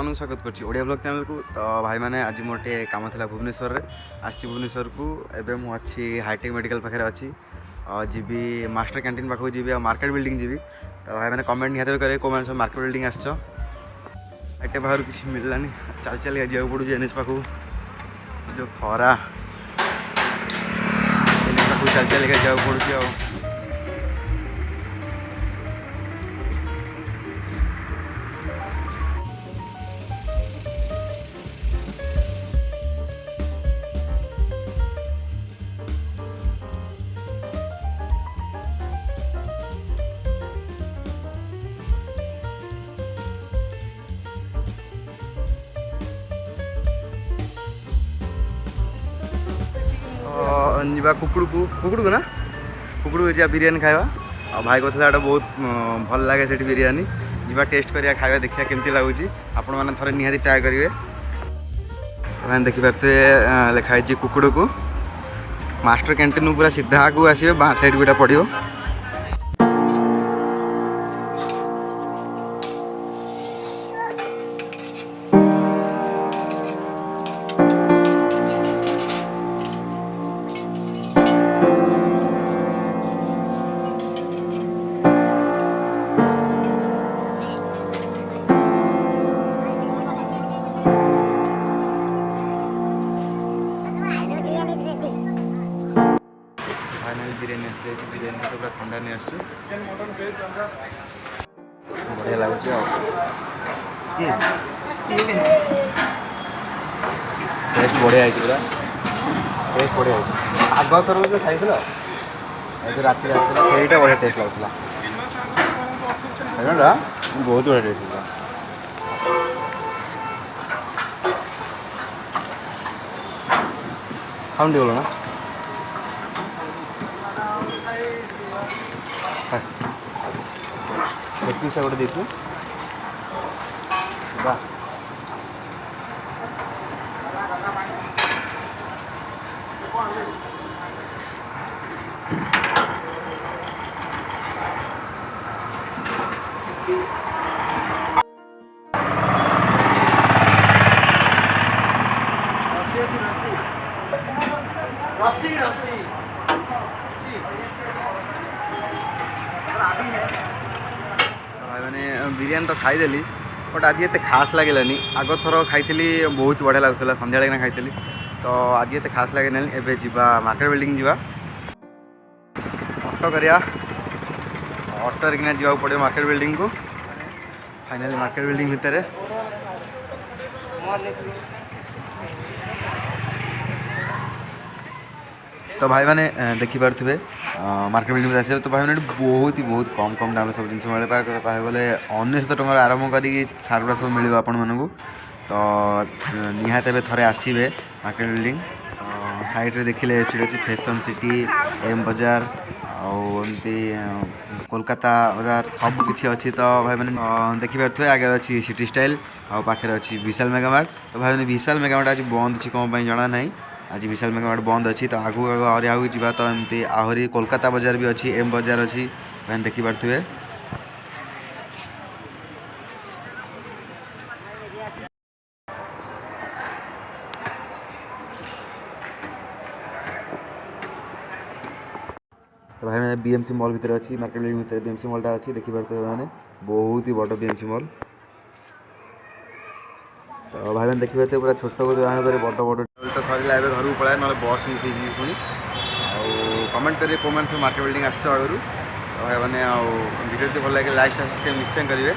आपको स्वागत करछि ओडिया ब्लॉग चैनल को। तो भाई मैंने आज मोर टे काम था भुवनेश्वर रे आछि भुवनेश्वर को एबे मु अछि हाईटेक मेडिकल पाखे अच्छी जीवी मास्टर कैंटीन पाखु जीवी मार्केट बिल्डिंग जीवी। तो भाई मैंने कमेंट निहाते करे को मैंने सब मार्केट बिल्डिंग आसछ एटे बाहर किसी मिललानी चल चल जाऊ पड़ू एनएच पाखु जो खरा एनएच पाखु चल चल जाऊ पड़ू आ कुकुड़ को ना कुकुड़ को जा बिरियानी खावा आ भाई कहला एटा बहुत भल लगे से बिरियानी जीवा टेस्ट करिया खावा देखिया केमती लगुच आपण मैंने थोड़े निहाती ट्राए करेंगे। मैंने देखिपे लिखाई कुकुड़ को मास्टर कैंटीन पूरा सीधा आगे आसवे बाँ साइड गुटा पड़ो। बिरियानी बिरियानी तो पूरा ठंडा नहीं आस बढ़िया लगुच टेस्ट बढ़िया पूरा टेस्ट बढ़िया आग थर जो खाई रात सहीटा बढ़िया टेस्ट लगुला बहुत बढ़िया टेस्ट लगता खाऊन बोलो ना पीस गोटे देखू रसी रसी मैंने बिरियानी तो खाईदेली बट आज ये खास लगेनि आग थर खाई बहुत बढ़िया लगुला सन्ध्या खाई तो आज ये खास लगे एवं जीवा मार्केट बिल्डिंग जीवा ऑटो करिया ऑटो किना जावाक पड़े मार्केट बिल्डिंग को फाइनली मार्केट बिल्डिंग भितर तो भाई मैंने देखिपे मार्केट बिल्डिंग आस तो भाई मैंने बहुत कम कम दाम सब जिन मिले गले 1900 टकर आरम्भ कर सारा सब मिल आपण मानू तो निहाती थे आसवे मार्केट बिल्डिंग साइड रे देखिले अच्छी फैशन सिटी एम बाजार आमती कोलकाता बाजार सब किसी अच्छी। तो भाई मैंने देखिपे आगे अच्छी सिटी स्टाइल और पाखे अच्छी विशाल मेगामार्ट। तो भाई मैंने विशाल मेगामार्ट आज बंद अच्छी कौन जाना ना आज विशाल मेगामार्ट बंद अच्छी तो आगू आगे आगे जावा तो एमती आहरी कोलकाता बाजार भी अच्छी एम बाजार अच्छी मैंने देखिपे। तो भाई मैंने बीएमसी मॉल भितर अच्छी मार्केट बिल्डिंग भितर बीएमसी मॉलटा अच्छी देखिपे मैंने बहुत ही बड़ बीएमसी मॉल। तो भाई मैंने देखिए पूरा छोट को जो बड़ बड़ तो सरला घर को पलाए ना बस मिस पुणी कमेंट करेंगे कौन सब मार्केट बिल्डिंग आस आगु। तो भाई मैंने वीडियो भल लगे लाइक सब्सक्राइब निश्चय करेंगे।